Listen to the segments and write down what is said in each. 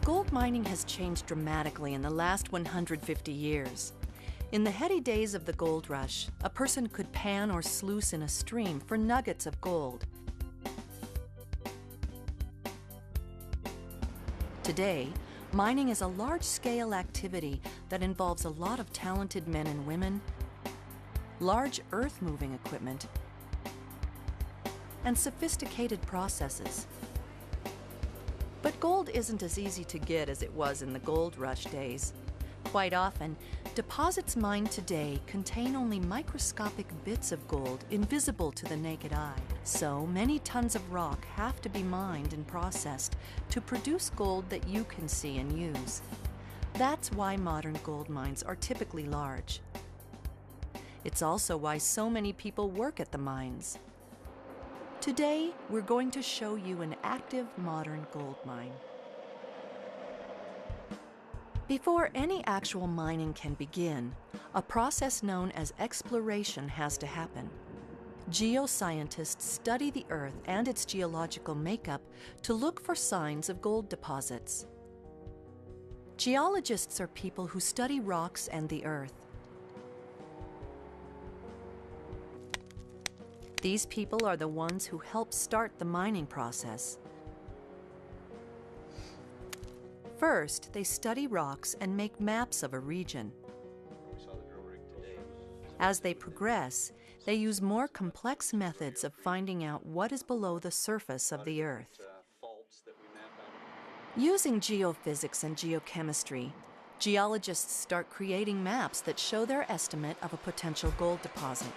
Gold mining has changed dramatically in the last 150 years. In the heady days of the gold rush, a person could pan or sluice in a stream for nuggets of gold. Today, mining is a large-scale activity that involves a lot of talented men and women, large earth-moving equipment, and sophisticated processes. But gold isn't as easy to get as it was in the gold rush days. Quite often, deposits mined today contain only microscopic bits of gold invisible to the naked eye. So many tons of rock have to be mined and processed to produce gold that you can see and use. That's why modern gold mines are typically large. It's also why so many people work at the mines. Today, we're going to show you an active modern gold mine. Before any actual mining can begin, a process known as exploration has to happen. Geoscientists study the Earth and its geological makeup to look for signs of gold deposits. Geologists are people who study rocks and the Earth. These people are the ones who help start the mining process. First, they study rocks and make maps of a region. As they progress, they use more complex methods of finding out what is below the surface of the Earth. Using geophysics and geochemistry, geologists start creating maps that show their estimate of a potential gold deposit.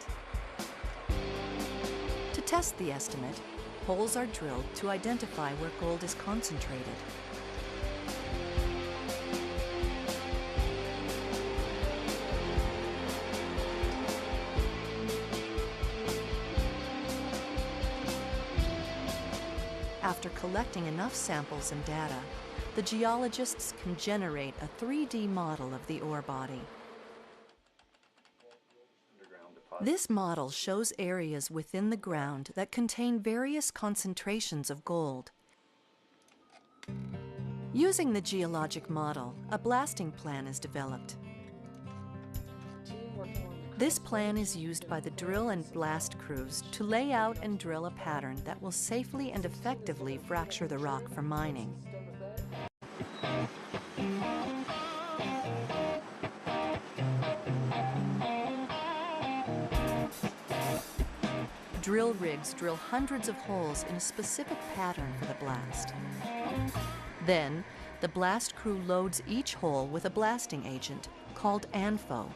To test the estimate, holes are drilled to identify where gold is concentrated. After collecting enough samples and data, the geologists can generate a 3D model of the ore body. This model shows areas within the ground that contain various concentrations of gold. Using the geologic model, a blasting plan is developed. This plan is used by the drill and blast crews to lay out and drill a pattern that will safely and effectively fracture the rock for mining. Drill rigs drill hundreds of holes in a specific pattern for the blast. Then, the blast crew loads each hole with a blasting agent called ANFO,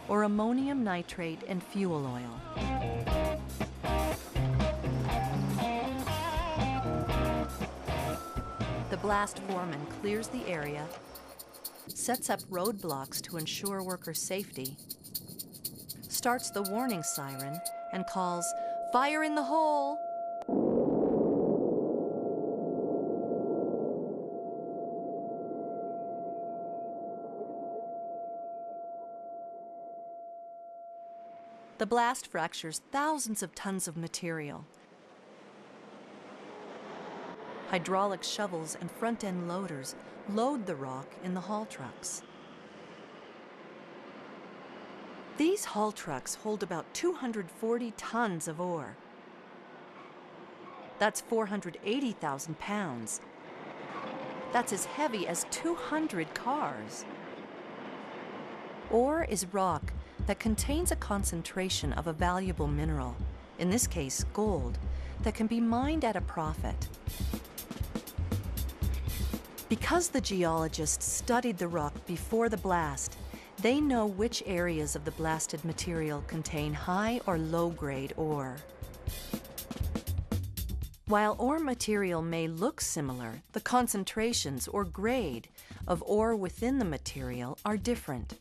or ammonium nitrate and fuel oil. The blast foreman clears the area, sets up roadblocks to ensure worker safety, starts the warning siren, and calls, "Fire in the hole!" The blast fractures thousands of tons of material. Hydraulic shovels and front-end loaders load the rock in the haul trucks. These haul trucks hold about 240 tons of ore. That's 480,000 pounds. That's as heavy as 200 cars. Ore is rock that contains a concentration of a valuable mineral, in this case gold, that can be mined at a profit. Because the geologists studied the rock before the blast, they know which areas of the blasted material contain high or low-grade ore. While ore material may look similar, the concentrations or grade of ore within the material are different.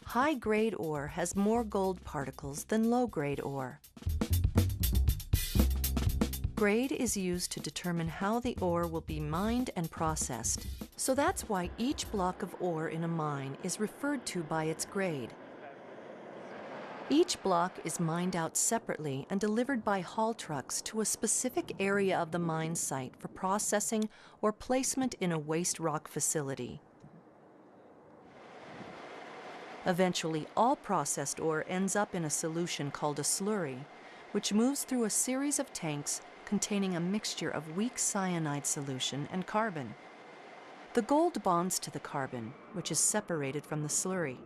High-grade ore has more gold particles than low-grade ore. Grade is used to determine how the ore will be mined and processed. So that's why each block of ore in a mine is referred to by its grade. Each block is mined out separately and delivered by haul trucks to a specific area of the mine site for processing or placement in a waste rock facility. Eventually, all processed ore ends up in a solution called a slurry, which moves through a series of tanks containing a mixture of weak cyanide solution and carbon. The gold bonds to the carbon, which is separated from the slurry.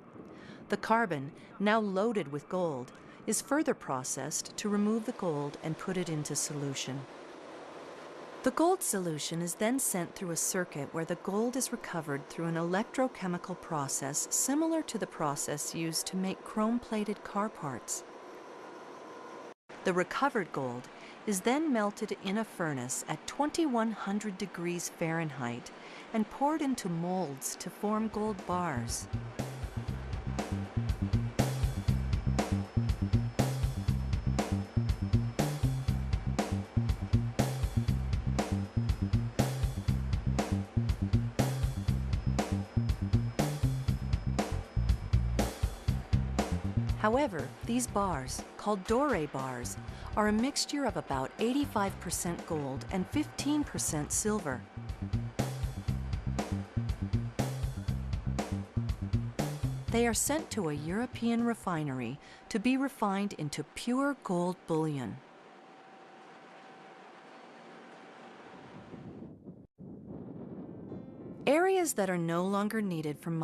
The carbon, now loaded with gold, is further processed to remove the gold and put it into solution. The gold solution is then sent through a circuit where the gold is recovered through an electrochemical process similar to the process used to make chrome-plated car parts. The recovered gold is then melted in a furnace at 2100 degrees Fahrenheit and poured into molds to form gold bars. However, these bars, called doré bars, are a mixture of about 85% gold and 15% silver. They are sent to a European refinery to be refined into pure gold bullion. Areas that are no longer needed for mining